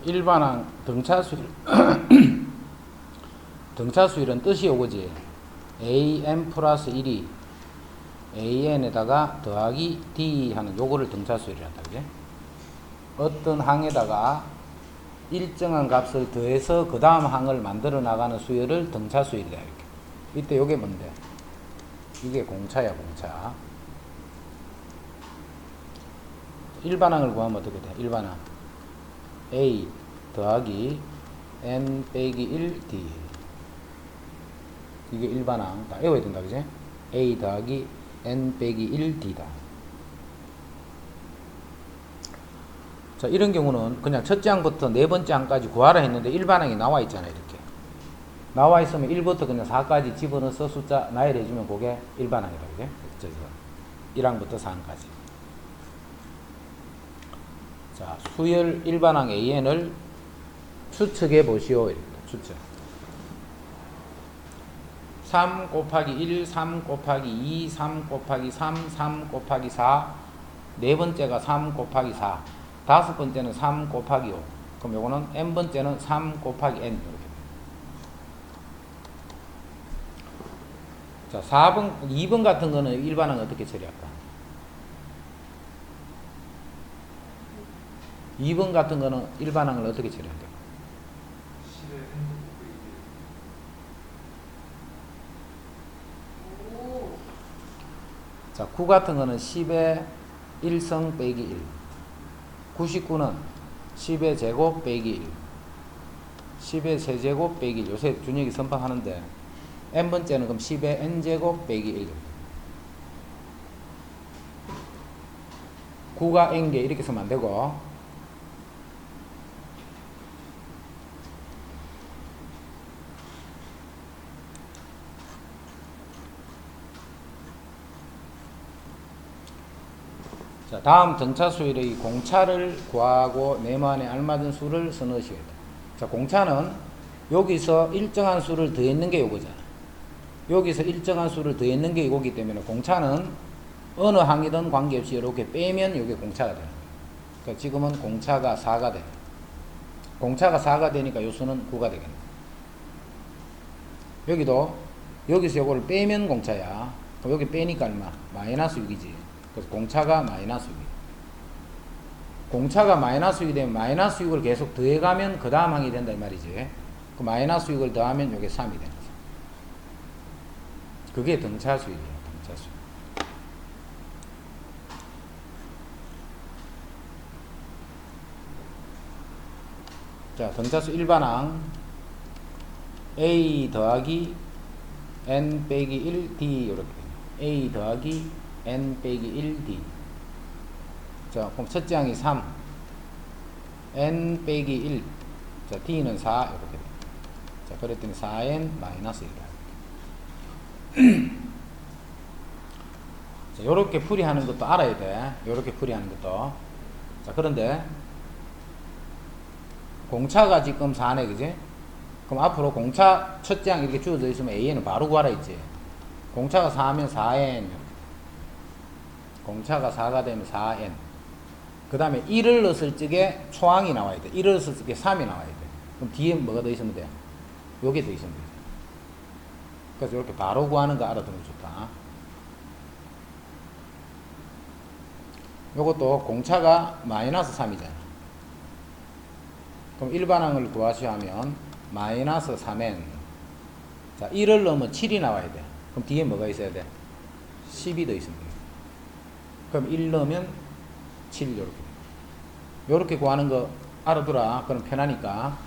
일반항 등차수일 등차수일은 뜻이 요거지. an 플러스 1이 an에다가 더하기 d 하는 요거를 등차수일이란다. 그지? 어떤 항에다가 일정한 값을 더해서 그 다음 항을 만들어 나가는 수열을 등차수일이다. 이렇게. 이때 요게 뭔데? 이게 공차야, 공차. 일반항을 구하면 어떻게 돼? 일반항 a 더하기 n 빼기 1d. 이게 일반항. 다 외워야 된다. 그지? a 더하기 n 빼기 1d다. 자, 이런 경우는 그냥 첫째 항부터 네 번째 항까지 구하라 했는데 일반항이 나와 있잖아요. 이렇게 나와 있으면 1부터 그냥 4까지 집어넣어서 숫자 나열해주면 그게 일반항이다. 그게 1항부터 4항까지. 자, 수열 일반항 an을 추측해 보시오. 이렇게 추측. 3 곱하기 1, 3 곱하기 2, 3 곱하기 3, 3 곱하기 4. 네 번째가 3 곱하기 4. 다섯 번째는 3 곱하기 5. 그럼 요거는 n번째는 3 곱하기 n. 이렇게. 자, 4번, 2번 같은 거는 일반항 어떻게 처리할까? 2번 같은 거는 일반항을 어떻게 처리할까? 자, 9 같은 거는 10의 1성 빼기 1. 99는 10의 제곱 빼기 1. 10의 세제곱 빼기 1. 요새 준혁이 선방하는데 n번째는 그럼 10의 n제곱 빼기 1. 9가 n개 이렇게 쓰면 안 되고, 자, 다음 등차수열의 공차를 구하고 네모안에 알맞은 수를 써넣으셔야 돼. 자, 공차는 여기서 일정한 수를 더했는 게 요거잖아. 여기서 일정한 수를 더했는 게 이거기 때문에 공차는 어느 항이든 관계없이 이렇게 빼면 이게 공차가 되는 거야. 그러니까 지금은 공차가 4가 돼. 공차가 4가 되니까 요 수는 9가 되겠네. 여기도 여기서 요거를 빼면 공차야. 그럼 여기 빼니까 얼마? 마이너스 6이지. 그래서 공차가 마이너스 6. 공차가 마이너스 6이 되면 마이너스 6을 계속 더해가면 그 다음 항이 된다 이 말이지. 그 마이너스 6을 더하면 요게 3이 되는 거죠. 그게 등차수열이에요. 등차수열. 자, 등차수 일반항 a 더하기 n 빼기 1d 이렇게 a 더하기 n 빼기 1d. 자, 그럼 첫째 항이 3 n 빼기 1. 자, d는 4 이렇게 돼. 자, 그랬더니 4n 마이너스 1. 자, 요렇게 풀이하는 것도 알아야 돼. 요렇게 풀이하는 것도. 자, 그런데 공차가 지금 4네, 그지? 그럼 앞으로 공차 첫째 항 이렇게 주어져 있으면 an은 바로 구하라 했지. 공차가 4면 4n. 공차가 4가 되면 4n. 그 다음에 1을 넣었을 적에 초항이 나와야 돼. 1을 넣었을 적에 3이 나와야 돼. 그럼 뒤에 뭐가 더 있으면 돼? 요게 더 있으면 돼. 그래서 이렇게 바로 구하는 거 알아두면 좋다. 요것도 공차가 마이너스 3이잖아. 그럼 일반항을 구하셔야 하면 마이너스 3n. 자, 1을 넣으면 7이 나와야 돼. 그럼 뒤에 뭐가 있어야 돼? 10이 더 있으면 돼. 그럼 1 넣으면 7 요렇게. 요렇게 구하는 거 알아두라. 그럼 편하니까.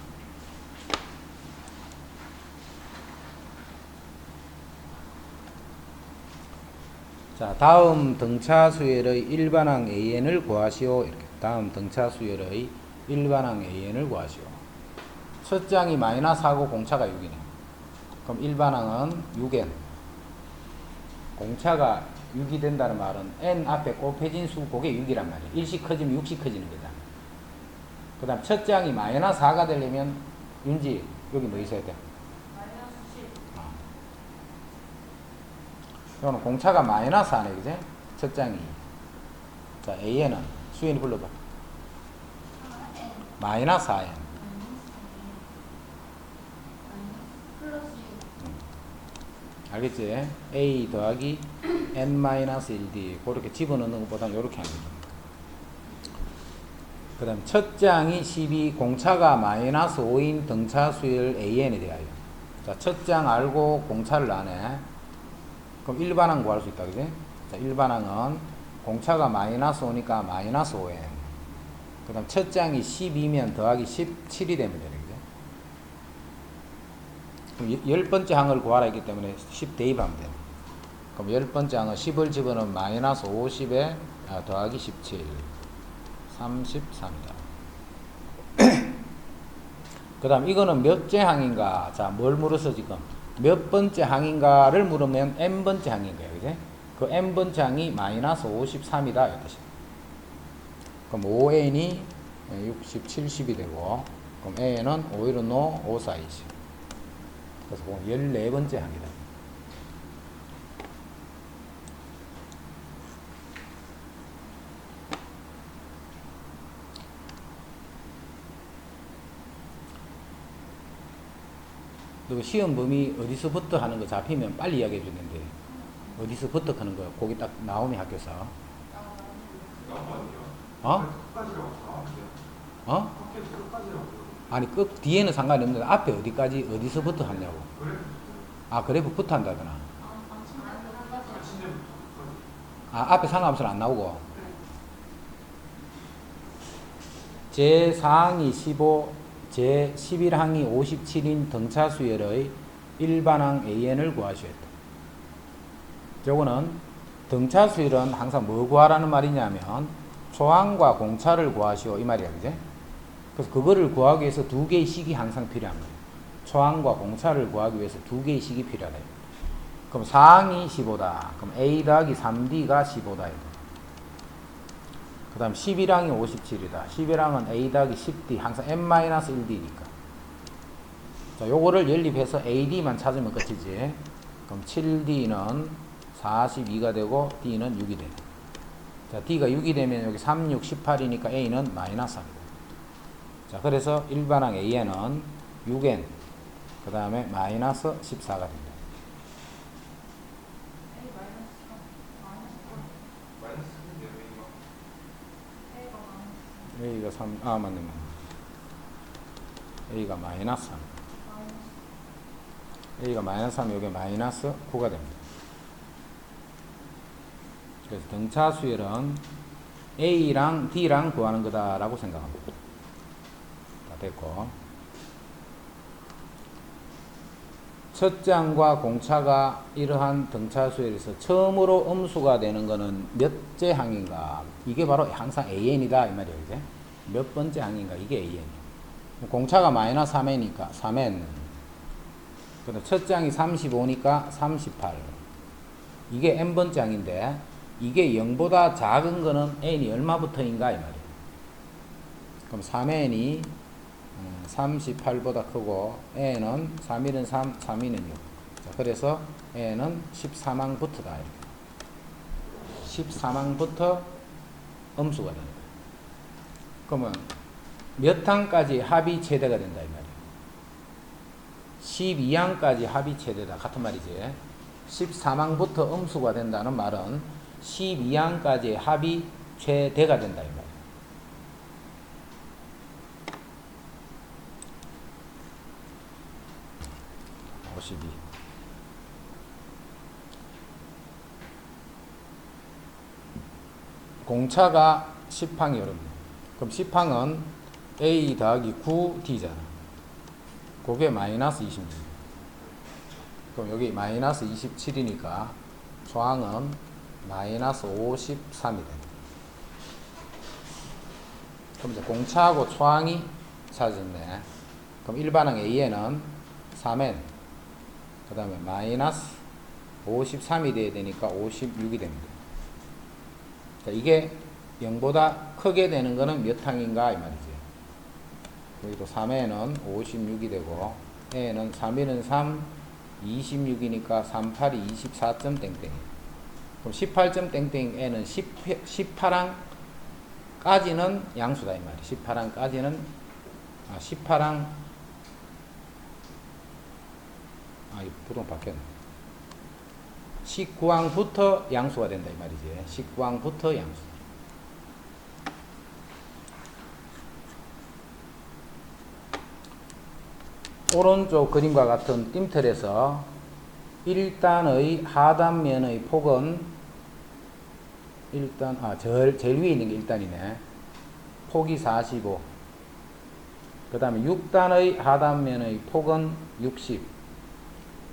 자, 다음 등차수열의 일반항 an을 구하시오. 이렇게. 다음 등차수열의 일반항 an을 구하시오. 첫째 항이 마이너스 하고 공차가 6이네. 그럼 일반항은 6n. 공차가 6이 된다는 말은 n 앞에 곱해진 수 그게 6이란 말이야. 1씩 커지면 6씩 커지는 거다. 그 다음 첫째 항이 마이너스 4가 되려면 윤지 여기 뭐 있어야 돼? 마이너스 10. 이거는 공차가 마이너스 4네, 그지? 첫째 항이. 자, an은 수연이 불러봐. 마이너스 4n. 알겠지? A 더하기 n-1d 그렇게 집어넣는 것보다는 이렇게 하는 거죠. 그 다음 첫 장이 12 공차가 마이너스 5인 등차 수열 AN에 대하여. 자, 첫 장 알고 공차를 안해. 그럼 일반항 구할 수 있다, 그지? 자, 일반항은 공차가 마이너스 5니까 마이너스 5n. 그 다음 첫 장이 12면 더하기 17이 되면 되네, 그지? 그럼 10번째 항을 구하라 했기 때문에 10 대입하면 돼. 그럼 10번째 항은 10을 집어넣으면 마이너스 50에 더하기 17. 33이다. 그 다음 이거는 몇째 항인가? 자, 뭘 물었어 지금? 몇 번째 항인가를 물으면 n번째 항인가요, 그지? 그 n번째 항이 마이너스 53이다 이 뜻이야. 그럼 5n이 60, 70이 되고, 그럼 n은 5, 1, 5, 5, 4, 20. 그래서 14번째 항이다. 그리고 시험 범위 어디서부터 하는 거 잡히면 빨리 이야기해 주는데 어디서부터 하는 거야? 거기 딱 나오면 학교에서. 어? 어? 아니 끝 뒤에는 상관이 없는데 앞에 어디까지 어디서부터 하냐고. 아 그래프부터 한다거나. 아 앞에 상관없으면 안 나오고. 제 4항이 15 제 11항이 57인 등차 수열의 일반항 AN을 구하시오. 저거는 등차 수열은 항상 뭐 구하라는 말이냐면 초항과 공차를 구하시오 이 말이야, 그제? 그래서 그거를 구하기 위해서 두 개의 식이 항상 필요한 거예요. 초항과 공차를 구하기 위해서 두 개의 식이 필요하다. 그럼 4항이 15다. 그럼 A 더하기 3D가 15다. 그 다음 11항이 57이다. 11항은 A 더하기 10D 항상 n-1D니까. 자, 요거를 연립해서 AD만 찾으면 끝이지. 그럼 7D는 42가 되고 D는 6이 되네. 자, D가 6이 되면 여기 3, 6, 18이니까 A는 마이너스 3이다. 자, 그래서 일반항 AN은 6N 그 다음에 마이너스 14가 된다. A가 3, 아, 맞네. A가 마이너스 3. A가 마이너스 3, 여기 마이너스 9가 됩니다. 그래서 등차 수열은 A랑 D랑 구하는 거다라고 생각합니다. 다 됐고. 첫 장과 공차가 이러한 등차 수열에서 처음으로 음수가 되는 거는 몇째 항인가? 이게 바로 항상 AN이다 이 말이에요. 이제 몇 번째 항인가? 이게 AN. 공차가 마이너스 3N이니까 3N. 그다음 첫 장이 35니까 38. 이게 N번째 항인데 이게 0보다 작은 거는 N이 얼마부터인가 이 말이에요. 그럼 3N이 38보다 크고 N은 3일은 3, 3일은 6. 자, 그래서 N은 14망부터다. 14망부터 음수가 된다. 그러면 몇 항까지 합이 최대가 된다 이 말이에요. 12항까지 합이 최대다. 같은 말이지. 14망부터 음수가 된다는 말은 12항까지 합이 최대가 된다 이 말이에요. 52. 공차가 10항이 어렵네. 그럼 10항은 A 더하기 9D잖아. 그게 마이너스 26. 그럼 여기 마이너스 27이니까 초항은 마이너스 53이 된다. 그럼 이제 공차하고 초항이 찾았네. 그럼 일반항 A에는 3N 그 다음에 마이너스 53이 돼야 되니까 56이 됩니다. 자, 이게 0보다 크게 되는 거는 몇 항인가 이 말이지. 여기도 3N은 56이 되고 N은 3일은 3, 26이니까 38이 24점 땡땡. 그럼 18점 땡땡 N은 18항까지는 양수다 이 말이야. 18항까지는 18항 이 부동 바뀌었네. 19항부터 양수가 된다 이 말이지. 19항부터 양수. 오른쪽 그림과 같은 띠틀에서 1단의 하단면의 폭은 제일 위에 있는 게 1단이네. 폭이 45. 그 다음에 6단의 하단면의 폭은 60.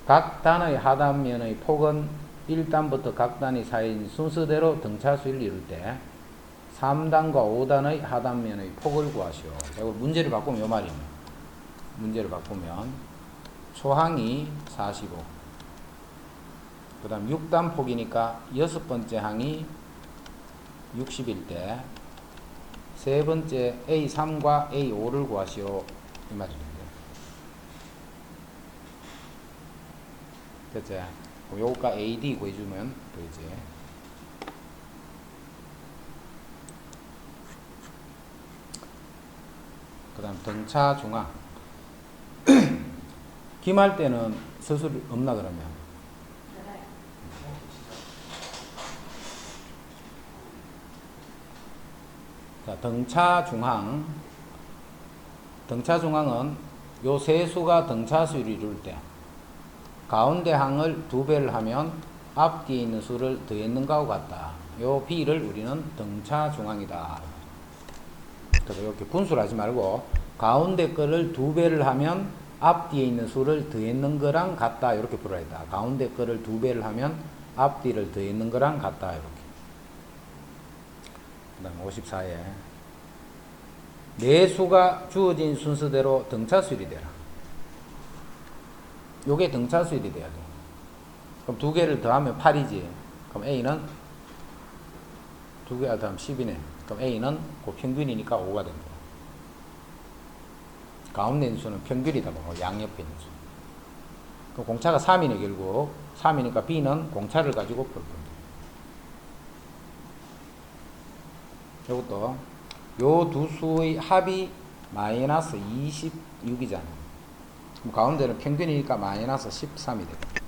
각 단의 하단면의 폭은 1단부터 각 단위 사이인 순서대로 등차수를 이룰 때 3단과 5단의 하단면의 폭을 구하시오. 이걸 문제를 바꾸면 이 말입니다. 문제를 바꾸면 초항이 45. 그 다음 6단 폭이니까 여섯 번째 항이 60일 때 세 번째 A3과 A5를 구하시오 이 말입니다. 됐지? 요거가 AD 구해주면 되지. 그 다음 등차 중앙. 김할 때는 서술 없나 그러면? 자, 등차 중항. 등차 중항은 요 세 수가 등차수를 이룰 때 가운데 항을 2배를 하면 앞뒤에 있는 수를 더했는 거하고 같다. 요 B를 우리는 등차 중항이다. 그래서 이렇게 분수를 하지 말고 가운데 거를 2배를 하면 앞뒤에 있는 수를 더했는 거랑 같다. 이렇게 풀어야 된다. 가운데 거를 2배를 하면 앞뒤를 더했는 거랑 같다. 이렇게. 그 다음 54에 네 수가 주어진 순서대로 등차수일이 되라. 요게 등차수일이 돼야 돼. 그럼 2개를 더하면 8이지. 그럼 A는 2개 더하면 10이네. 그럼 A는 그 평균이니까 5가 됩니다. 가운데 있는 수는 평균이다. 양옆에 있는 수. 그럼 공차가 3이네 결국. 3이니까 B는 공차를 가지고 풀 겁니다. 이것도 요 두 수의 합이 마이너스 26이잖아. 그럼 가운데는 평균이니까 마이너스 13이 됩니다.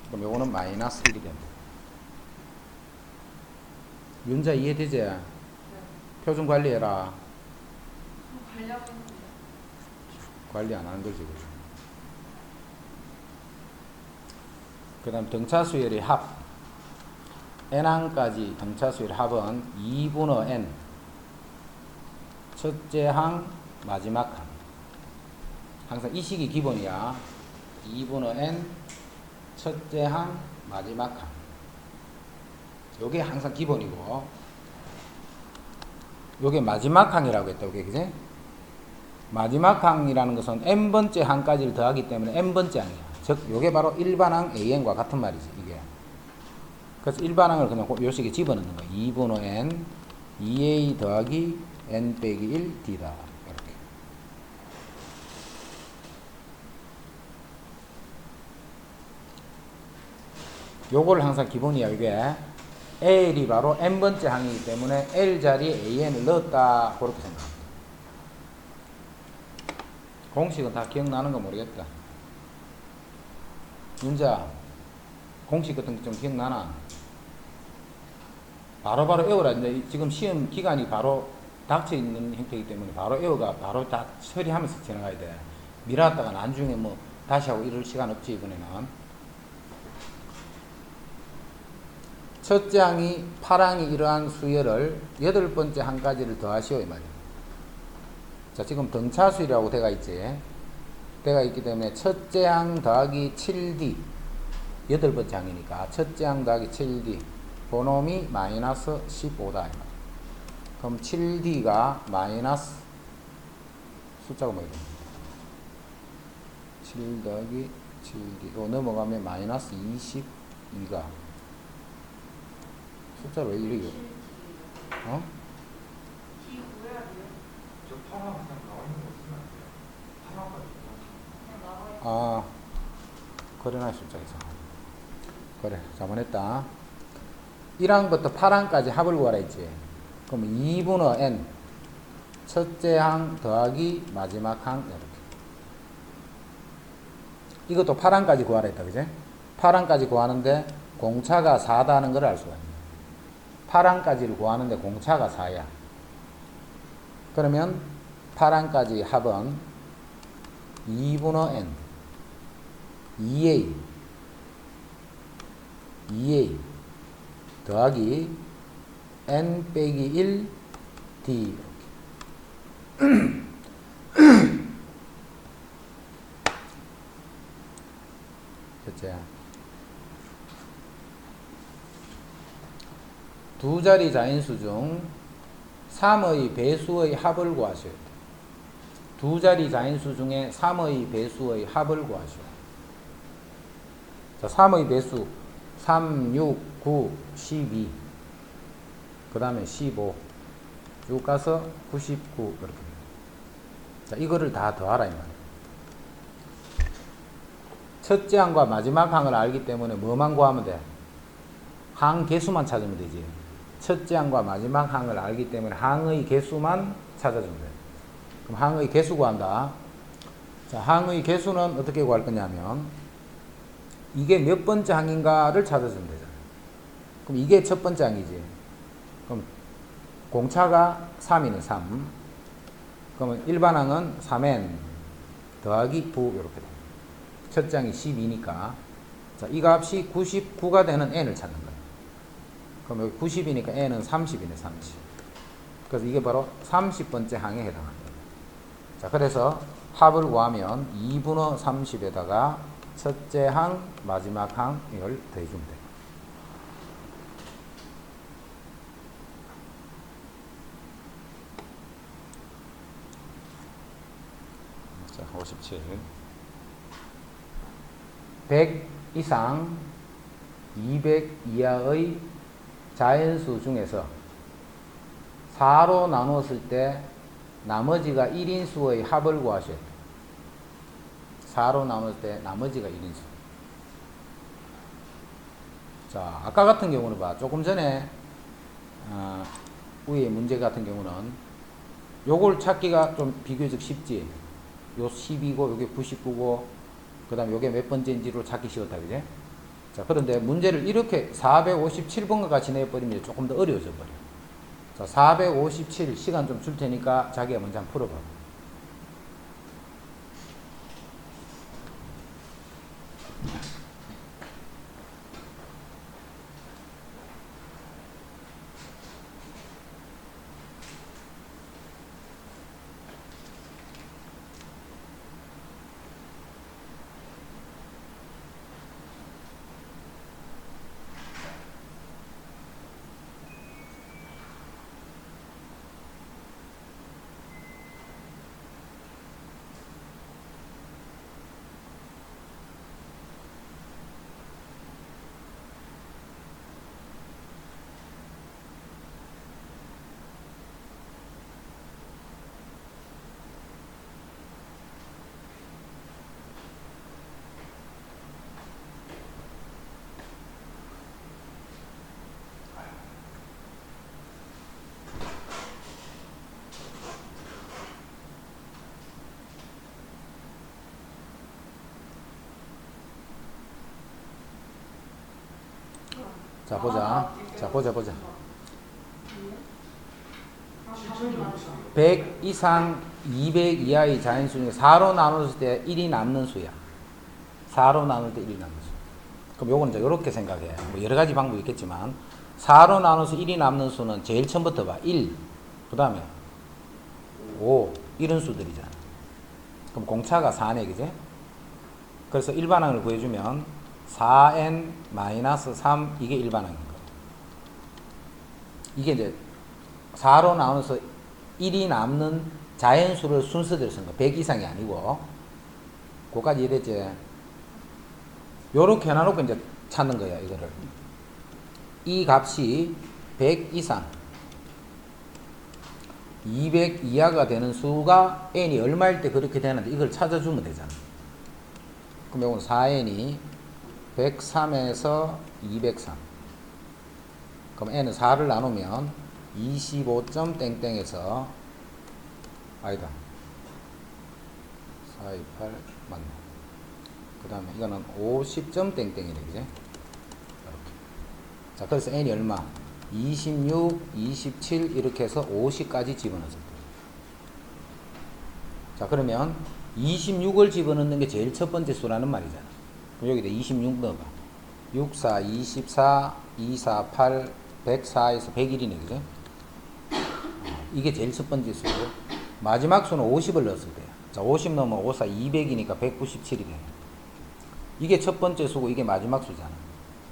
그럼 요거는 마이너스 1이 됩니다. 윤자 이해되지? 네. 표준 관리해라. 관리 안 하는 거지. 그 다음 등차수열의 합. n항까지 등차수열 합은 2분의 n 첫째 항 마지막 항. 항상 이 식이 기본이야. 2분의 n 첫째 항 마지막 항. 요게 항상 기본이고 요게 마지막 항이라고 했다. 요게 그지? 마지막 항이라는 것은 n번째 항까지를 더하기 때문에 n번째 항이야. 즉 요게 바로 일반항 an과 같은 말이지 이게. 그래서 일반항을 그냥 요 식에 집어넣는 거야. 2분의 n 2a 더하기 n 빼기 1 d다. 이렇게. 요거를 항상 기본이야. 이게 L이 바로 n번째 항이기 때문에 L 자리에 an을 넣었다. 그렇게 생각합니다. 공식은 다 기억나는 거 모르겠다. 윤자 공식 같은 거 좀 기억나나? 바로바로 외워라. 이제 지금 시험 기간이 바로 닥쳐 있는 형태이기 때문에 바로 외워가 바로 다 처리하면서 지나가야 돼. 미뤘다가 나중에 뭐 다시 하고 이럴 시간 없지 이번에는. 첫째 항이 8항이 이러한 수열을 8번째 항까지를 더하시오 이 말이야. 자 지금 등차수열이라고 되어 있지. 되어 있기 때문에 첫째 항 더하기 7D 8번째 항이니까 첫째 항 더하기 7D 그놈이 마이너스 15다. 그럼 7D가 마이너스 숫자가 뭐예요? 7 더하기 7D 이거 넘어가면 마이너스 22가 숫자로 왜 이래요? 어? 아 그래놔 숫자에서 그래 잘못했다. 1항부터 8항까지 합을 구하라 했지. 그럼 2분의 n 첫째 항 더하기 마지막 항 이렇게. 이것도 8항까지 구하라 했다 그제? 8항까지 구하는데 공차가 4다는 걸 알 수가 있네. 8항까지를 구하는데 공차가 4야. 그러면 8항까지 합은 2분의 n 2a 더하기 n 빼기 1 d 첫째, 두 자리 자인수 중 3의 배수의 합을 구하시오. 두 자리 자인수 중에 3의 배수의 합을 구하시오. 자, 3의 배수 3, 6, 9, 12 그 다음에 15 쭉 가서 99 이렇게. 자, 이거를 다 더하라 이 말이에요. 첫째 항과 마지막 항을 알기 때문에 뭐만 구하면 돼? 항 개수만 찾으면 되지. 첫째 항과 마지막 항을 알기 때문에 항의 개수만 찾아주면 돼. 그럼 항의 개수 구한다. 자, 항의 개수는 어떻게 구할 거냐면 이게 몇 번째 항인가를 찾아주면 되잖아. 그럼 이게 첫 번째 항이지. 그럼 공차가 3이네 3. 그러면 일반항은 3n 더하기 9 이렇게 돼. 첫째 항이 12니까 자, 이 값이 99가 되는 n을 찾는 거야. 그럼 여기 90이니까 n은 30이네 30. 그래서 이게 바로 30번째 항에 해당합니다. 자, 그래서 합을 구하면 2분의 30에다가 첫째 항, 마지막 항 이걸 더해주면 돼요. 자, 57. 100 이상 200 이하의 자연수 중에서 4로 나눴을 때 나머지가 1인수의 합을 구하셔야 돼요. 4로 나눌 때 나머지가 1인수. 자, 아까 같은 경우는 봐. 조금 전에 위에 문제 같은 경우는 요걸 찾기가 좀 비교적 쉽지. 요 10이고 요게 99고 그 다음에 요게 몇 번째인지로 찾기 쉬웠다 그제? 자, 그런데 문제를 이렇게 457번과 같이 내버리면 조금 더 어려워져 버려. 자, 457 시간 좀 줄 테니까 자기가 먼저 한번 풀어봐. 자, 보자. 자, 보자. 100 이상 200 이하의 자연수 중에 4로 나눴을 때 1이 남는 수야. 4로 나눌 때 1이 남는 수. 그럼 요건 이제 이렇게 생각해. 뭐 여러 가지 방법이 있겠지만 4로 나눠서 1이 남는 수는 제일 처음부터 봐. 1, 그 다음에 5 이런 수들이잖아. 그럼 공차가 4네, 그제? 그래서 일반항을 구해주면 4n-3 이게 일반항인 거예요. 이게 이제 4로 나눠서 1이 남는 자연수를 순서대로 쓴 거. 100 이상이 아니고. 그거까지 이해됐지? 요렇게 해놔놓고 이제 찾는 거야, 이거를. 이 값이 100 이상 200 이하가 되는 수가 n이 얼마일 때 그렇게 되는데 이걸 찾아주면 되잖아. 그럼 이건 4n이 103에서 203. 그럼 n은 4를 나누면 25점 땡땡에서 아니다. 428 맞네. 그 다음에 이거는 50점 땡땡이네, 그지? 이렇게. 자, 그래서 n이 얼마? 26, 27 이렇게 해서 50까지 집어넣었을 때. 자, 그러면 26을 집어넣는 게 제일 첫 번째 수라는 말이잖아. 그럼 여기다 26 넣어봐. 6, 4, 24, 2, 4, 8, 104에서 101이네, 그죠? 이게 제일 첫 번째 수고, 마지막 수는 50을 넣었을 때. 자, 50 넣으면 5, 4, 200이니까 197이 돼. 이게 첫 번째 수고, 이게 마지막 수잖아.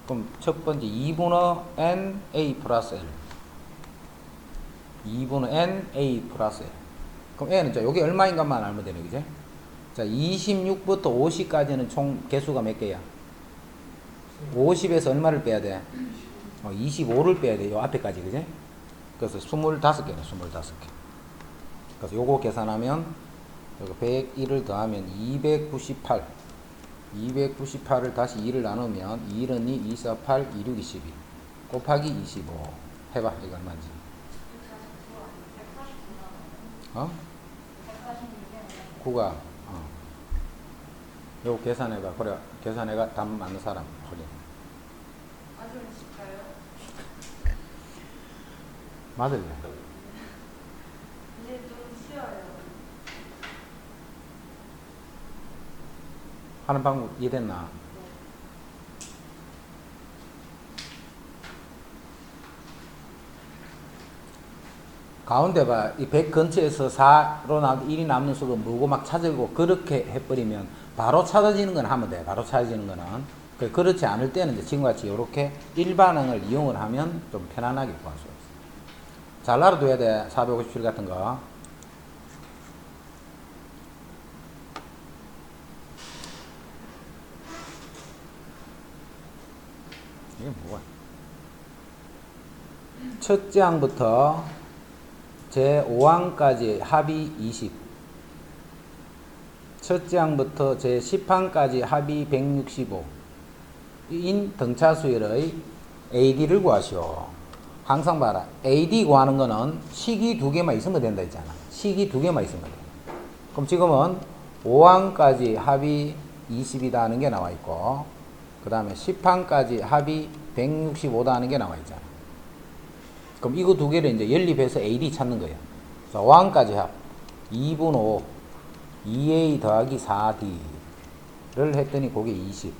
그럼 첫 번째 2분의 n a 플러스 l. 2분의 n a 플러스 l. 그럼 n은 자, 요게 얼마인가만 알면 되네, 그죠? 자, 26부터 50까지는 총 개수가 몇 개야? 50에서 얼마를 빼야 돼? 25를 빼야 돼. 요 앞에까지, 그지? 그래서 25개네, 25개. 그래서 요거 계산하면, 여기 101을 더하면 298. 298을 다시 2를 나누면, 2, 1, 2, 2, 4, 8, 2, 6, 22. 곱하기 25. 해봐, 이거 얼마인지. 어? 9가, 요거 계산해봐. 그래, 계산해가 답 맞는 사람. 그래. 맞을래? 이제 좀 쉬어요. 하는 방법 이해됐나? 네. 가운데 봐. 이 100 근처에서 4로 1이 남는 수가 뭐고 막 찾으고 그렇게 해버리면 바로 찾아지는 건 하면 돼. 바로 찾아지는 거는. 그렇지 않을 때는 이제 지금과 같이 이렇게 일반항을 이용을 하면 좀 편안하게 구할 수 있어. 잘 알아둬야 돼. 457 같은 거. 이게 뭐야? 첫째 항부터 제 5항까지 합이 20. 첫째 항부터 제 10항까지 합이 165. 인 등차수열의 AD를 구하시오. 항상 봐라. AD 구하는 거는 식이 두 개만 있으면 된다 했잖아. 식이 두 개만 있으면 돼. 그럼 지금은 5항까지 합이 20이다 하는 게 나와 있고, 그 다음에 10항까지 합이 165다 하는 게 나와 있잖아. 그럼 이거 두 개를 이제 연립해서 AD 찾는 거예요. 그래서 5항까지 합 2분 5 2A 더하기 4D를 했더니 그게 20.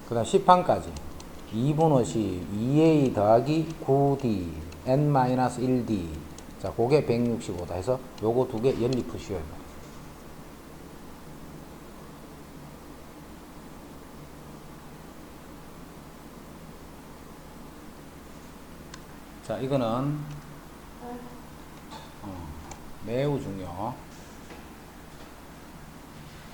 그 다음 10항까지 2분 5시 2A 더하기 9D N-1D. 자, 그게 165다 해서 요거 두 개 연립 푸시오. 자, 이거는 매우 중요.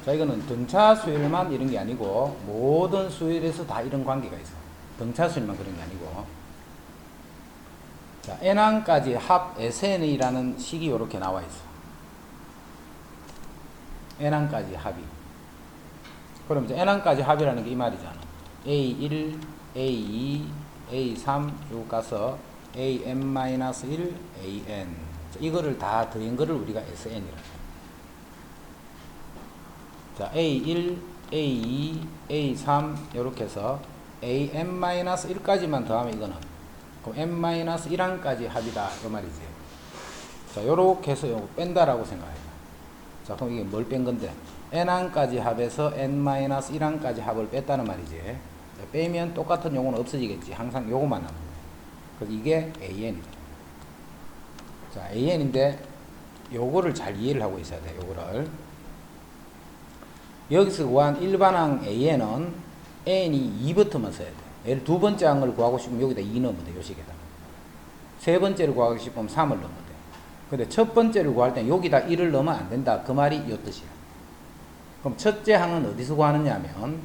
자, 이거는 등차 수열만 이런 게 아니고 모든 수열에서 다 이런 관계가 있어. 등차 수열만 그런 게 아니고. 자, n항까지 합 SN이라는 식이 이렇게 나와 있어. n항까지 합이. 그럼 이제 n항까지 합이라는 게 이 말이잖아. A1, A2, A3 쭉 가서 AN-1, AN. 이거를 다 더한 거를 우리가 SN이라고 해요. 자, A1, A2, A3 이렇게 해서 AN-1까지만 더하면 이거는 그럼 N-1항까지 합이다 이 말이지. 자, 요렇게 해서 요거 뺀다라고 생각해요. 자, 그럼 이게 뭘 뺀 건데? N항까지 합에서 N-1항까지 합을 뺐다는 말이지. 자, 빼면 똑같은 요거는 없어지겠지. 항상 요거만 남는 거예요. 그래서 이게 AN이다. 자, AN인데 요거를 잘 이해를 하고 있어야 돼. 요거를. 여기서 구한 일반항 AN은 N이 2부터만 써야 돼. 예를 두 번째 항을 구하고 싶으면 여기다 2 넣으면 돼. 요 식에다. 세 번째를 구하고 싶으면 3을 넣으면 돼. 근데 첫 번째를 구할 땐 여기다 1을 넣으면 안 된다. 그 말이 요 뜻이야. 그럼 첫째 항은 어디서 구하느냐 하면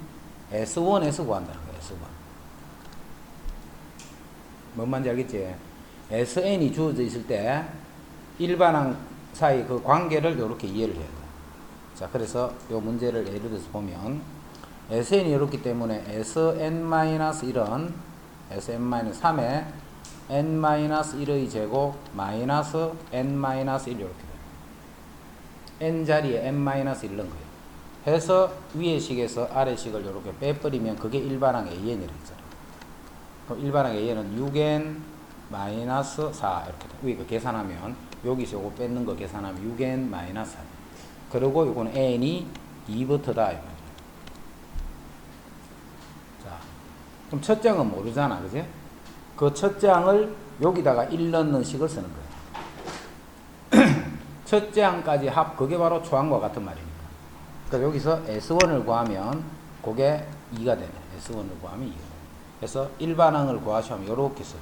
S1에서 구한다는 거야. S1. 뭔 말인지 알겠지? SN이 주어져 있을 때 일반항 사이 그 관계를 이렇게 이해를 해야 돼. 자, 그래서 이 문제를 예를 들어서 보면 SN이 이렇기 때문에 SN-1은 SN-3에 N-1의 제곱 마이너스 N-1 이렇게 돼요. N 자리에 N-1 넣은 거예요. 해서 위의 식에서 아래 식을 이렇게 빼버리면 그게 일반항 AN이라 했잖아. 그럼 일반항 AN은 6n 마이너스 4 이렇게 돼. 위에 거 계산하면 여기서 요거 뺏는 거 계산하면 6n 마이너스 4. 그리고 요거는 n이 2부터다. 자, 그럼 첫 장은 모르잖아, 그지? 그 첫 장을 여기다가 1 넣는 식을 쓰는 거야. 첫 장까지 합, 그게 바로 초항과 같은 말이니까. 그러니까 여기서 S1을 구하면 그게 2가 되네. S1을 구하면 2가 되네. 그래서 일반항을 구하시면 이렇게 써줘.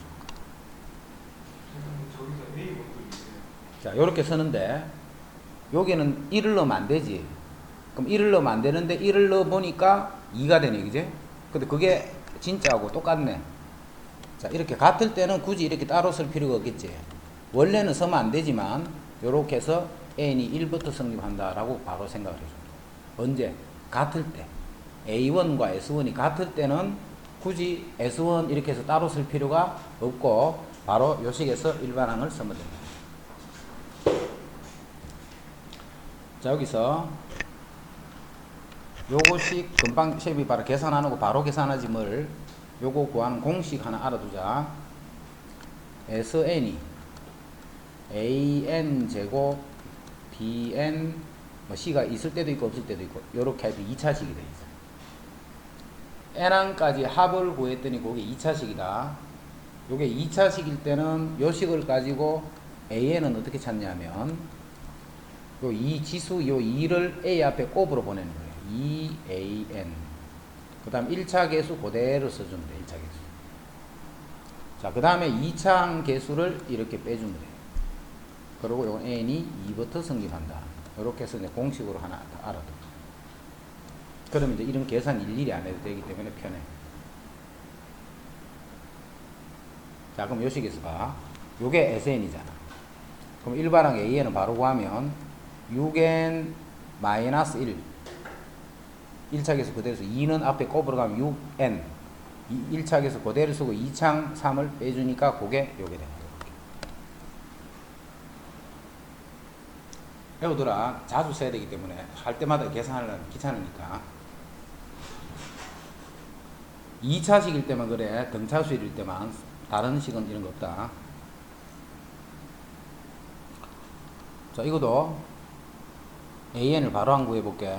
자, 이렇게 쓰는데 여기는 1을 넣으면 안 되지. 그럼 1을 넣으면 안 되는데 1을 넣어 보니까 2가 되네, 그지? 근데 그게 진짜하고 똑같네. 자, 이렇게 같을 때는 굳이 이렇게 따로 쓸 필요가 없겠지. 원래는 쓰면 안 되지만 이렇게 해서 n이 1부터 성립한다라고 바로 생각을 해줘. 언제? 같을 때. A1과 S1이 같을 때는 굳이 S1 이렇게 해서 따로 쓸 필요가 없고 바로 요 식에서 일반항을 쓰면 됩니다. 자, 여기서 요거식 금방 셰프이 바로 계산하는 거 바로 계산하지 뭘. 요거 구하는 공식 하나 알아두자. SN이 AN 제곱 BN 뭐 C가 있을 때도 있고 없을 때도 있고 요렇게 해도 2차식이 돼 있어. N항까지 합을 구했더니 그게 2차식이다. 요게 2차식일 때는 요 식을 가지고 AN은 어떻게 찾냐면 요 2 지수 요 2를 A 앞에 곱으로 보내는 거예요. 2AN. 그 다음 1차 계수 그대로 써주면 돼. 1차 계수. 자, 그 다음에 2차 계수를 이렇게 빼주면 돼. 그리고 요건 N이 2부터 성립한다. 이렇게 해서 이제 공식으로 하나 알아둬. 그러면 이제 이런 계산 일일이 안 해도 되기 때문에 편해. 자, 그럼 요 식에서 봐. 요게 SN이잖아. 그럼 일반항 AN은 바로 구하면 6n 마이너스 1. 1차 계수 그대로 쓰고 2는 앞에 곱으로 가면 6n. 1차 계수 그대로 쓰고 2창 3을 빼주니까 그게 요게 됩니다. 배우들아 자주 써야 되기 때문에 할 때마다 계산하려면 귀찮으니까 2차식일 때만 그래. 등차수일 때만. 다른 식은 이런 거 없다. 자, 이것도 AN을 바로 한 구해 볼게.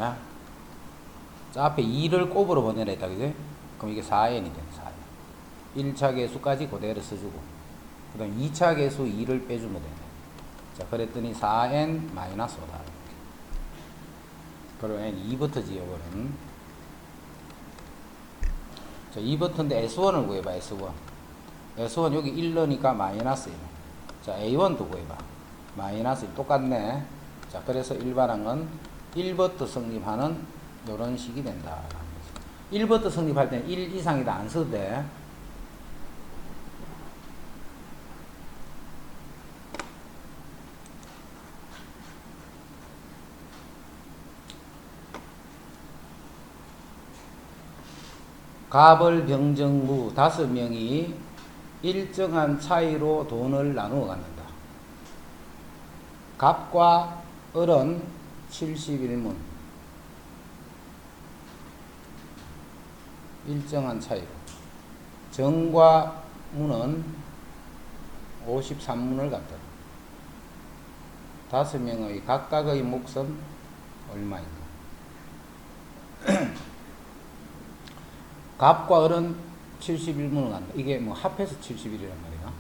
자, 앞에 2를 곱으로 보내라 했다, 그지? 그럼 이게 4n이 돼, 4n. 1차 계수까지 그대로 써주고, 그 다음 2차 계수 2를 빼주면 되네. 자, 그랬더니 4n 마이너스 5다. 그리고 n 2부터지, 요거는. 자, 2부터인데 S1을 구해봐, S1. S1 여기 1 넣으니까 마이너스 1. 자, A1도 구해봐. 마이너스 1. 똑같네. 자, 그래서 일반항은 1부터 성립하는 요런 식이 된다. 1부터 성립할 때는 1 이상이다 안 써도 돼. 갑을 병정무 5명이 일정한 차이로 돈을 나누어 갖는다. 갑과 을은 71문. 일정한 차이로. 정과 문은 53문을 갖다. 5명의 각각의 몫은 얼마인가? 갑과 을은 71문을 갖는다. 이게 뭐 합해서 71이란 말이야.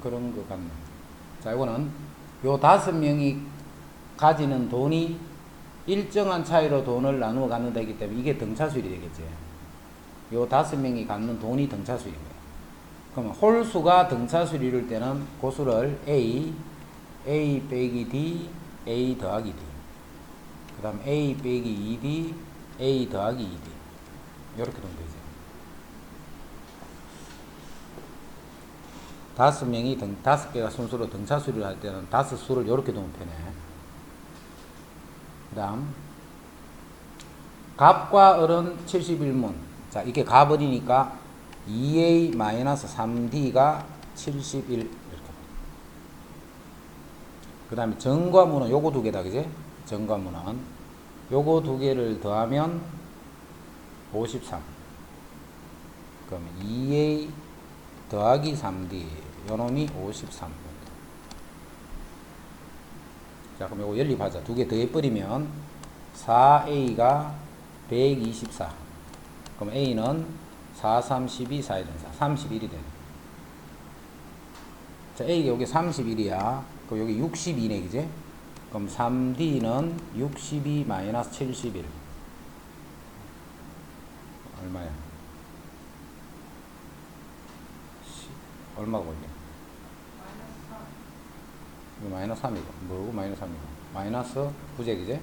그런 것 같네. 자, 이거는 요 5명이 가지는 돈이 일정한 차이로 돈을 나누어 갖는다기 때문에 이게 등차수일이 되겠지. 요 5명이 갖는 돈이 등차수일인 거야. 그러면 홀수가 등차수를 이룰 때는 고수를 A 빼기 D, A 더하기 D. 그 다음 A 빼기 2D, A 더하기 2D. 이렇게 되면 되죠. 5개가 순수로 등차수를 할 때는 5수를 이렇게 두면 편해. 그 다음 갑과 을은 71문. 자, 이게 갑을이니까 2A-3D가 71 이렇게. 그 다음에 정과 문은 요거 두 개다, 그지? 증가문은 요거 두 개를 더하면 53. 그럼 2A 더하기 3D 요놈이 53. 자, 그럼 요거 연립하자. 두 개 더해버리면 4A가 124. 그럼 A는 4, 3, 12, 4에 된 4. 31이 되네. 자, A가 여기 31이야. 그럼 여기 62네, 그지? 그럼 3D는 62 마이너스 71. 얼마야? 얼마 걸려? 이거 마이너스 3이고. 뭐고 마이너스 3이고? 마이너스 9제, 그지?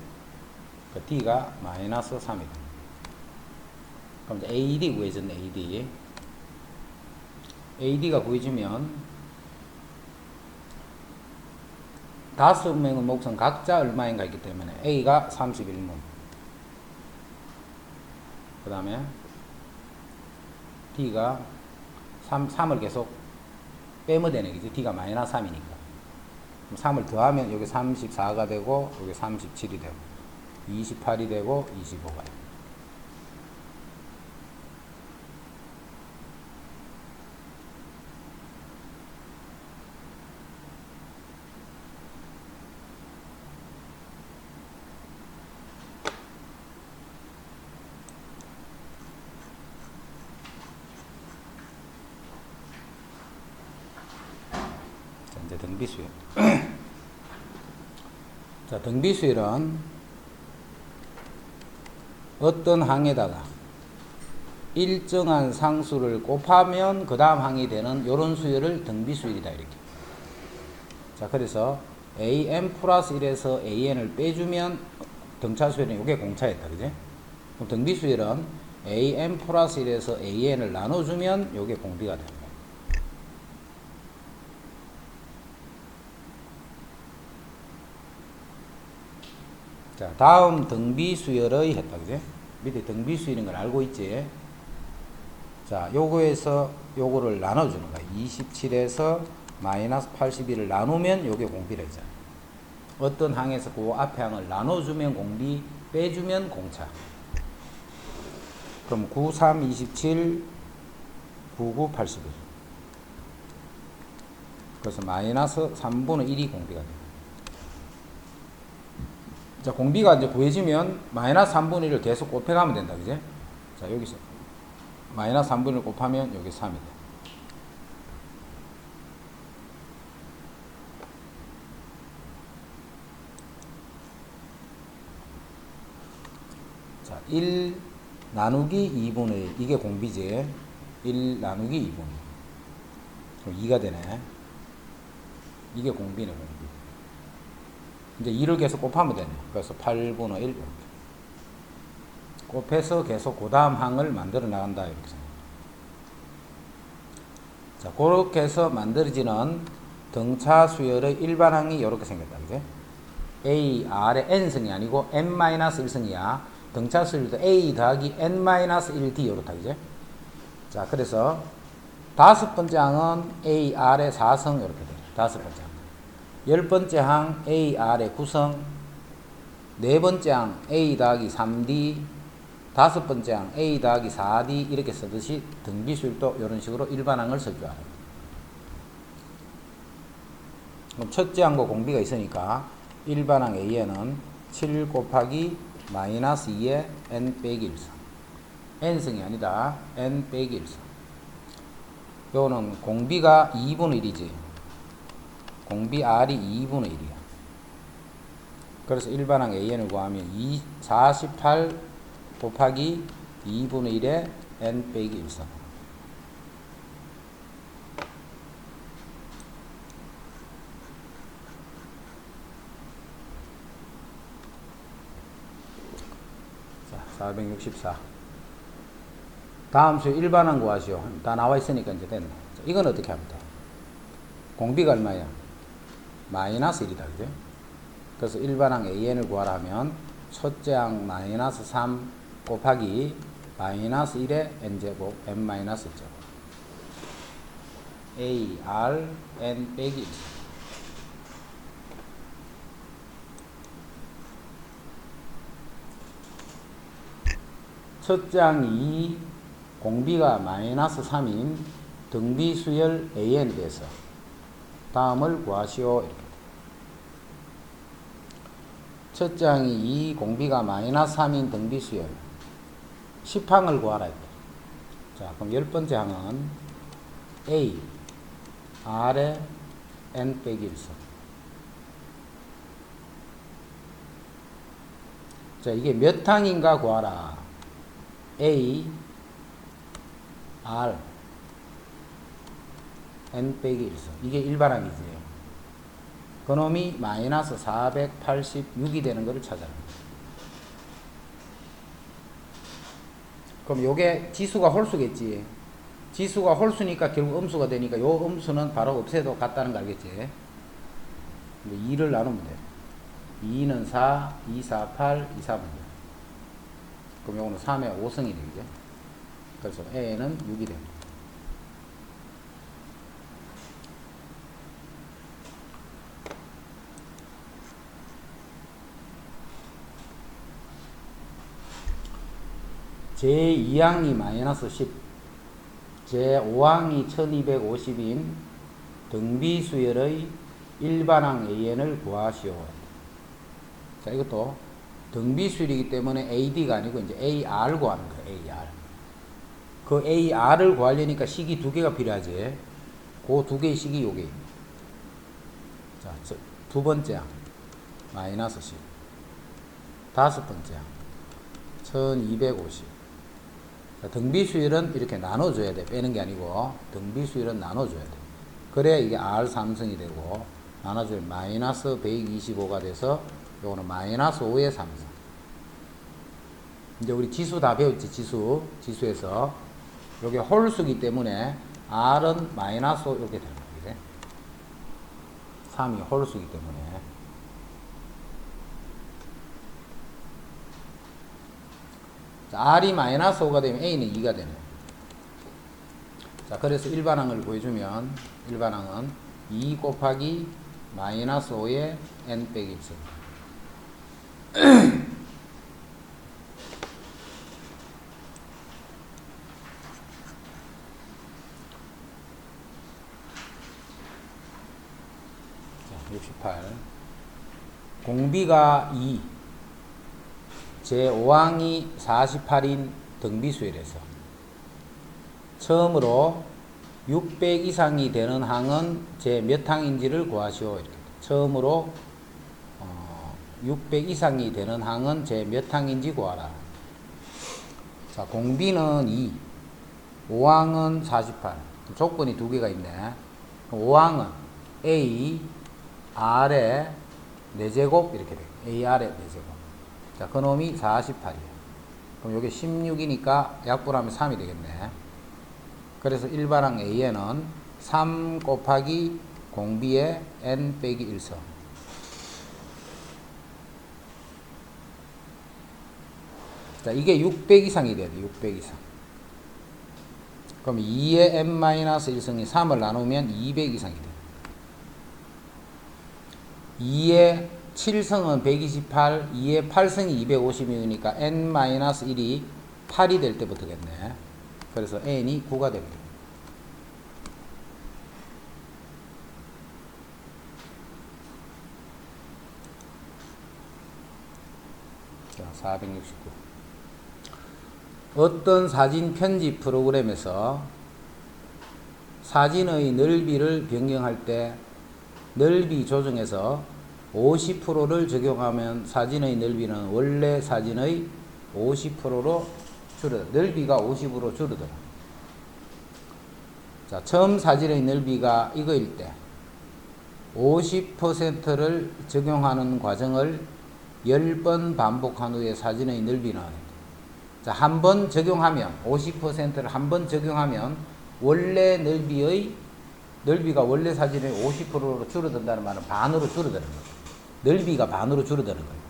그 D가 마이너스 3이다. 그럼 이제 AD 구해졌네, AD. AD가 구해지면 다섯 명의 목선 각자 얼마인가 있기 때문에 A가 31문. 그 다음에 D가 3을 계속 빼면 되네, 그지? D가 마이너스 3이니까. 3을 더하면 여기 34가 되고, 여기 37이 되고, 28이 되고, 25가 되고. 이제 등비수열. 자, 등비수열은 어떤 항에다가 일정한 상수를 곱하면 그 다음 항이 되는 이런 수열을 등비수열이다, 이렇게. 자, 그래서 an 플러스 1에서 an을 빼주면 등차수열은 이게 공차였다, 그지? 그럼 등비수열은 an 플러스 1에서 an을 나눠주면 이게 공비가 됩니다. 자, 다음 등비수열의 했다, 그지? 밑에 등비수열인 걸 알고 있지? 자, 요거에서 요거를 나눠주는 거야. 27에서 마이너스 81을 나누면 요게 공비래잖아. 어떤 항에서 그 앞에 항을 나눠주면 공비, 빼주면 공차. 그럼 9, 3, 27, 9, 9, 81. 그래서 마이너스 3분의 1이 공비가 됩니다. 자, 공비가 이제 구해지면 마이너스 3분의 1을 계속 곱해가면 된다, 그지? 자, 여기서 마이너스 3분의 1 곱하면 여기 3이 돼. 자, 1 나누기 2분의 1. 이게 공비지. 1 나누기 2분의 1. 그럼 2가 되네. 이게 공비네, 공비. 이제 2를 계속 곱하면 되네. 그래서 8분의 1 이렇게. 곱해서 계속 그 다음 항을 만들어 나간다, 이렇게 생각합니다. 자, 그렇게 해서 만들어지는 등차 수열의 일반항이 이렇게 생겼다, 그지? A, R의 n승이 아니고 n-1승이야. 등차 수열도 A 더하기 n-1D 이렇다, 그지? 자, 그래서 다섯 번째 항은 A, R의 4승 이렇게 돼요. 다섯 번째 항. 10번째 항 A, R의 9승, 네 번째 항 A 더하기 3D, 다섯 번째 항 A 더하기 4D 이렇게 쓰듯이 등비수열도 이런 식으로 일반항을 쓸 줄 알아요. 그럼 첫째 항과 공비가 있으니까 일반항 A에는 7 곱하기 마이너스 2의 n 빼기 1승. n승이 아니다. n 빼기 1승. 요거는 공비가 2분의 1이지. 공비 R이 2분의 1이야. 그래서 일반항 AN을 구하면 48 곱하기 2분의 1에 n 빼기 1승. 자, 464. 다음 수 일반항 구하시오. 다 나와 있으니까 이제 됐네. 자, 이건 어떻게 하면 돼? 공비가 얼마야? 마이너스 1이다, 그죠? 그래서 일반항 AN을 구하라 하면 첫째 항 마이너스 3 곱하기 마이너스 1의 n제곱 n-1제곱 A, R, n 빼기 1. 첫장 2 공비가 마이너스 3인 등비 수열 AN에 대해서 다음을 구하시오. 이렇게. 첫장이 2 공비가 마이너스 3인 등비 수열 10항을 구하라 했다. 자, 그럼 10번째 항은 A R에 N 빼기 1선. 자, 이게 몇 항인가 구하라. A R N 빼기 1선. 이게 일반항이지. 그놈이 마이너스 486이 되는 것을 찾아라. 그럼 요게 지수가 홀수겠지. 지수가 홀수니까 결국 음수가 되니까 요 음수는 바로 없애도 같다는 거 알겠지? 2를 나누면 돼. 2는 4, 2, 4, 8, 2, 4분. 그럼 요거는 3의 5승이 되겠죠? 그래서 A는 6이 됩니다. 제2항이 마이너스 10, 제5항이 1250인 등비수열의 일반항 AN을 구하시오. 자, 이것도 등비수열이기 때문에 AD가 아니고 이제 AR 구하는 거예요. AR. 그 AR을 구하려니까 식이 두 개가 필요하지. 그 두 개의 식이 요게. 자, 두 번째 항 마이너스 10. 다섯 번째 항 1250. 등비수열은 이렇게 나눠줘야 돼. 빼는 게 아니고 등비수열은 나눠줘야 돼. 그래야 이게 R3승이 되고 나눠주면 마이너스 125가 돼서 요거는 마이너스 5의 3승. 이제 우리 지수 다 배웠지. 지수에서 요게 홀수기 때문에 R은 마이너스 5 이렇게 되는 거지. 3이 홀수기 때문에. R이 마이너스 5가 되면 A는 2가 되네. 자, 그래서 일반항을 보여주면 일반항은 2 곱하기 마이너스 5의 N 빼기 1승. 자, 68. 공비가 2. 제5항이 48인 등비수열에서 처음으로 600 이상이 되는 항은 제 몇 항인지를 구하시오. 이렇게. 처음으로 600 이상이 되는 항은 제 몇 항인지 구하라. 자, 공비는 2, 5항은 48. 조건이 두 개가 있네. 5항은 A, R의 4제곱 이렇게 돼. AR의 4제곱. 자, 그놈이 48이에요. 그럼 요게 16이니까 약분하면 3이 되겠네. 그래서 일반항 A에는 3 곱하기 공비의 N 빼기 1성. 자, 이게 600 이상이 돼야 돼. 600 이상. 그럼 2의 N-1승이 3을 나누면 200 이상이 돼. 2의 7승은 128, 2의 8승이 250이니까 N-1이 8이 될 때부터겠네. 그래서 N이 9가 됩니다. 자, 469. 어떤 사진 편집 프로그램에서 사진의 넓이를 변경할 때 넓이 조정에서 50%를 적용하면 사진의 넓이는 원래 사진의 50%로 줄어들어. 넓이가 50으로 줄어들어. 자, 처음 사진의 넓이가 이거일 때 50%를 적용하는 과정을 10번 반복한 후에 사진의 넓이는, 자, 한 번 적용하면 50%를 한 번 적용하면 원래 넓이가 원래 사진의 50%로 줄어든다는 말은 반으로 줄어드는 거죠. 넓이가 반으로 줄어드는 거예요.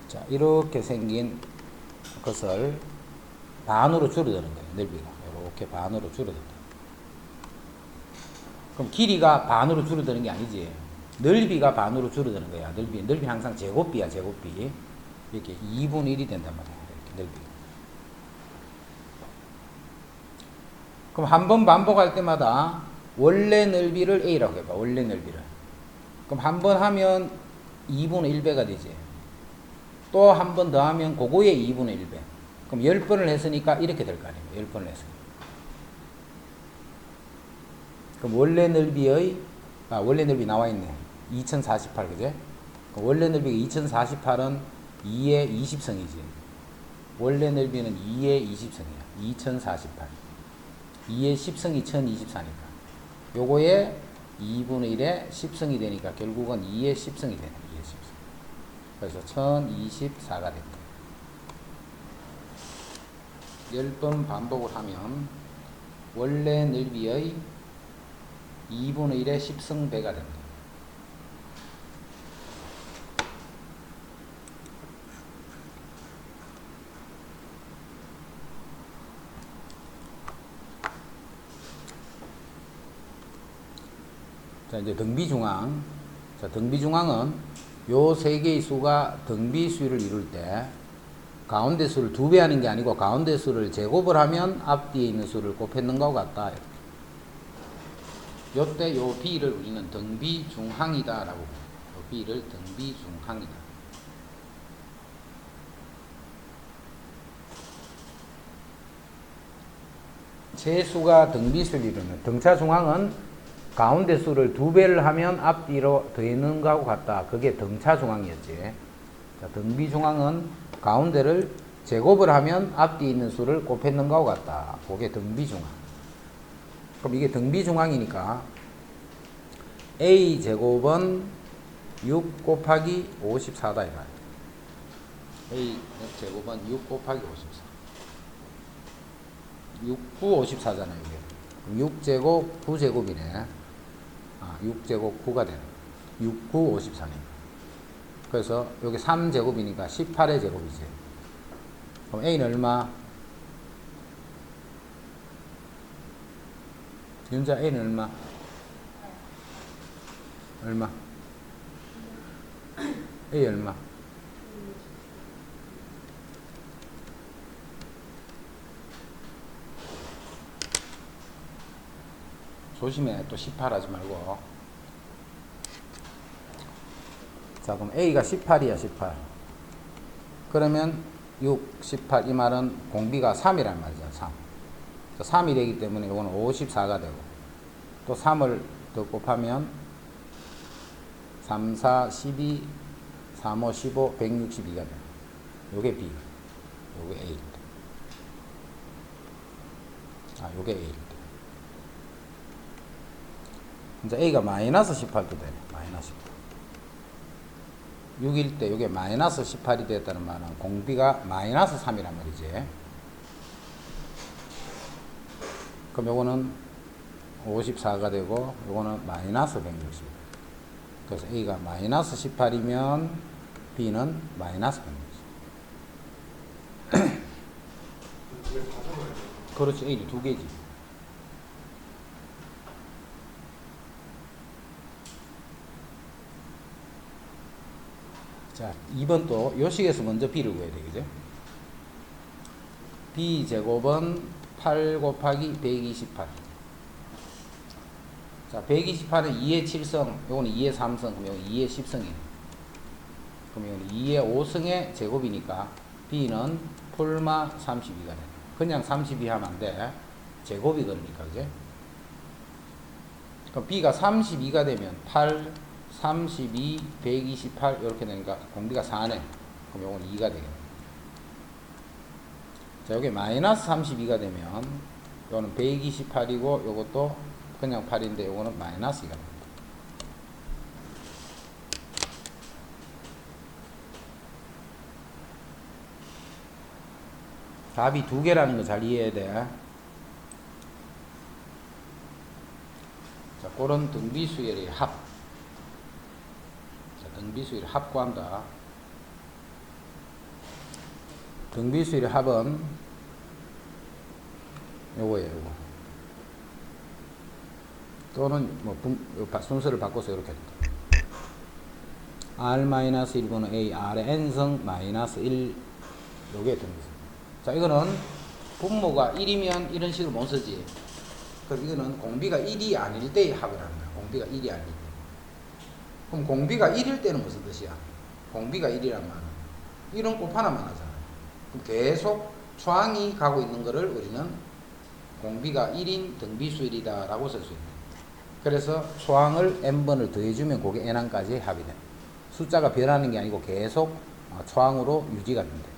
자, 이렇게 생긴 것을 반으로 줄어드는 거예요. 넓이가 이렇게 반으로 줄어든다. 그럼 길이가 반으로 줄어드는 게 아니지. 넓이가 반으로 줄어드는 거야. 넓이는 항상 제곱비야, 제곱비. 이렇게 2분의 1이 된단 말이에요. 이렇게 넓이. 그럼 한 번 반복할 때마다 원래 넓이를 A라고 해봐. 원래 넓이를. 그럼 한 번 하면 2분의 1배가 되지. 또 한 번 더 하면 그거의 2분의 1배. 그럼 10번을 했으니까 이렇게 될 거 아니에요. 10번을 했으니까. 그럼 원래 넓이 나와 있네. 2048, 그제? 원래 넓이가 2048은 2의 20성이지. 원래 넓이는 2의 20성이야. 2048. 2의 10성이 1024니까. 요거에 2분의 1에 10성이 되니까 결국은 2의 10성이 되네. 2의 10성. 그래서 1024가 됐다. 10번 반복을 하면 원래 넓이의 2분의 1의 10성배가 된다. 자, 이제 등비중앙. 자, 등비중앙은 요 세 개의 수가 등비수를 이룰 때 가운데 수를 2배 하는 게 아니고 가운데 수를 제곱을 하면 앞뒤에 있는 수를 곱했는 것과 같다. 요때 요 B를 우리는 등비중항이다 라고. 요 B를 등비중항이다. 세 수가 등비수를 이루는 등차중항은 가운데 수를 2배를 하면 앞뒤로 더했는 거하고 같다. 그게 등차중항이었지. 자, 등비중항은 가운데를 제곱을 하면 앞뒤에 있는 수를 곱했는 거하고 같다. 그게 등비중항. 그럼 이게 등비중항이니까 A제곱은 6 곱하기 54다. 이거야. A제곱은 6 곱하기 54. 6, 9, 54잖아요. 이게. 6제곱, 9제곱이네. 6제곱 9가 되네. 6, 9, 54네. 그래서 여기 3제곱이니까 18의 제곱이지. 그럼 A는 얼마? 윤자 A는 얼마? 얼마? A 얼마? 조심해. 또 18 하지 말고. 자, 그럼 A가 18이야, 18. 그러면 6, 18, 이 말은 공비가 3이란 말이죠, 3. 자, 3이 되기 때문에 이거는 54가 되고, 또 3을 더 곱하면 3, 4, 12, 3, 5, 15, 162가 돼요. 요게 B. 요게 A. 요게 A. 이제 A가 마이너스 18도 되네. 마이너스 18. 6일 때 이게 마이너스 18이 됐다는 말은 공비가 마이너스 3이란 말이지. 그럼 요거는 54가 되고 요거는 마이너스 160. 그래서 A가 마이너스 18이면 B는 마이너스 160. 그렇지. A는 두 개지. 자, 2번 또 요식에서 먼저 B를 구해야 되겠죠? B제곱은 8 곱하기 128. 자, 128은 2의 7성, 요거는 2의 3성, 그럼 요거는 2의 10성이에요. 그럼 요거는 2의 5성의 제곱이니까 B는 폴마 32가 돼. 그냥 32 하면 안 돼. 제곱이 그러니까, 그죠? 그럼 B가 32가 되면 8, 32, 128 이렇게 되니까 공비가 4네. 그럼 요건 2가 되겠네. 자, 요게 마이너스 32가 되면 요거는 128이고 요것도 그냥 8인데 요거는 마이너스 2가 됩니다. 답이 두 개라는 거 잘 이해해야 돼. 자, 그런 등비수열의 합. 자, 등비수열의 합 구한다. 등비수열의 합은 요거예요, 요거. 또는 뭐 순서를 바꿔서 이렇게 합니다. R-1분의 A, R의 n승 마이너스 1 요게 되는 거죠. 자, 이거는 분모가 1이면 이런 식으로 못 쓰지. 그럼 이거는 공비가 1이 아닐 때의 합을 하는 거야. 공비가 1이 아닐 때. 그럼 공비가 1일 때는 무슨 뜻이야? 공비가 1이란 말은 1은 곱 하나만 하잖아. 그럼 계속 초항이 가고 있는 거를 우리는 공비가 1인 등비수열이다 라고 쓸 수 있다. 그래서 초항을 n번을 더해주면 그게 n항까지 합이 돼. 숫자가 변하는 게 아니고 계속 초항으로 유지가 된다.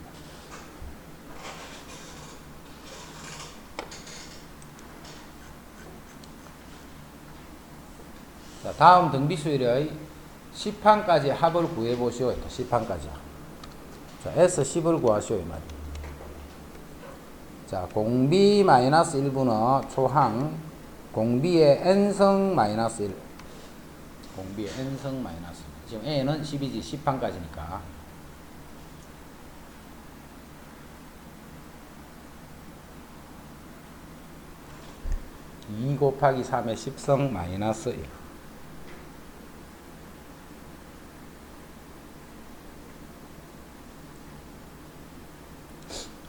자, 다음 등비수열의 10항까지 합을 구해보시오. 10항까지. 자, S10을 구하시오. 이 말이에요. 자, 공비 마이너스 1분의 초항, 공비의 n승 마이너스 1. 공비의 n승 마이너스 1. 지금 A는 10이지, 10항까지니까. 2 곱하기 3의 10승 마이너스 1.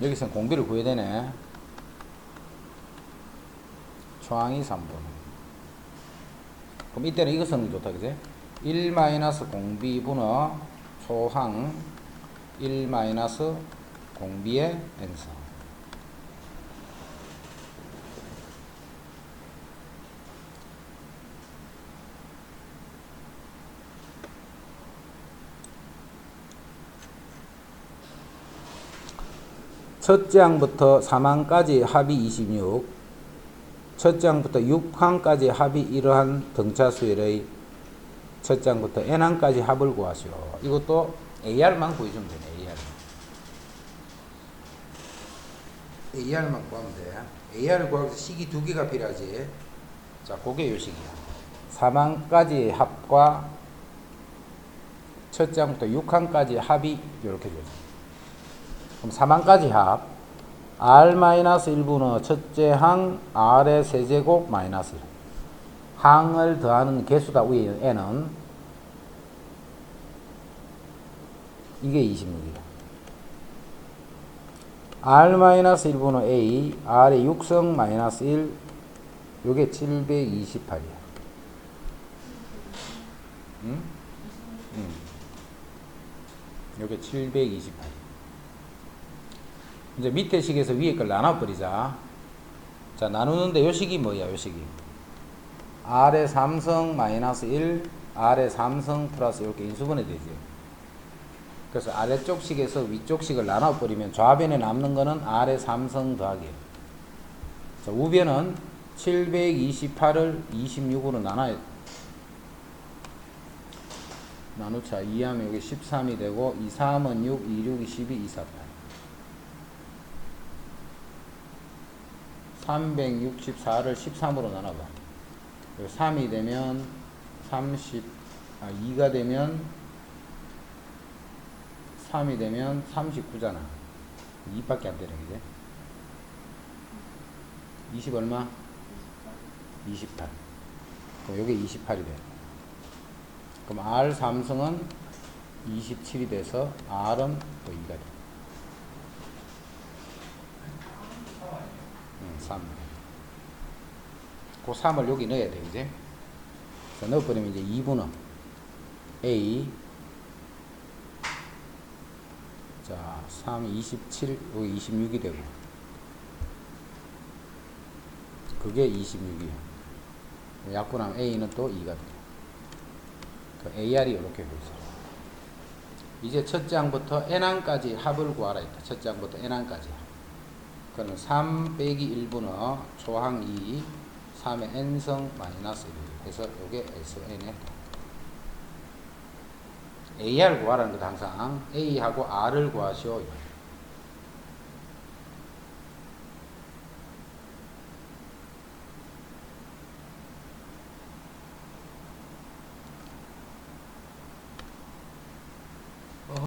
여기서 공비를 구해야 되네. 초항이 3분. 그럼 이때는 이거 쓰는 게 좋다, 그지? 1 마이너스 공비 분의 초항 1 마이너스 공비의 n승. 첫째 항부터 3항까지 합이 26, 첫째 항부터 6항까지 합이 이러한 등차수열의 첫째 항부터 n항까지 합을 구하시오. 이것도 AR만 구해주면 되네. AR만 구하면 돼. AR을 구하기 위해서 식이 두 개가 필요하지. 자, 그게 요 식이야. 3항까지 합과 첫째 항부터 6항까지 합이 이렇게 되죠. 그럼 3항까지 합 R-1분의 첫째 항 R의 세제곱 마이너스 1. 항을 더하는 개수다. 위에 있는 n은 이게 26이야. R-1분의 A R의 6승 마이너스 1 요게 728이야. 응? 요게 728. 이제 밑에 식에서 위에 걸 나눠버리자. 자, 나누는데 요 식이 뭐야, 요 식이? R의 3승 마이너스 1, R의 3승 플러스 이렇게 인수분해 되지. 그래서 아래쪽 식에서 위쪽 식을 나눠버리면 좌변에 남는 거는 R의 3승 더하기. 자, 우변은 728을 26으로 나누자. 2하면 여기 13이 되고, 2, 3은 6, 2, 6이 12, 2, 4, 8. 364를 13으로 나눠봐. 3이 되면 2가 되면 3이 되면 39잖아. 2밖에 안 되네, 그제? 20 얼마? 28. 그럼 요게 28이 돼. 그럼 R 3승은 27이 돼서 R은 또 2가 돼. 3. 그 3을 여기 넣어야 돼, 이제. 자, 넣어버리면 이제 2분의 A. 자, 3, 27, 여기 26이 되고. 그게 26이에요. 약분하면 A는 또 2가 돼요. 그 AR이 이렇게 되죠. 이제 첫째 항부터 n항까지 합을 구하라 했다. 첫째 항부터 n항까지. 그거는 3 빼기 1분의 초항 2, 3의 n승 마이너스 1. 그래서 요게 SN에 AR 구하라는 것도 항상 A하고 R을 구하시오.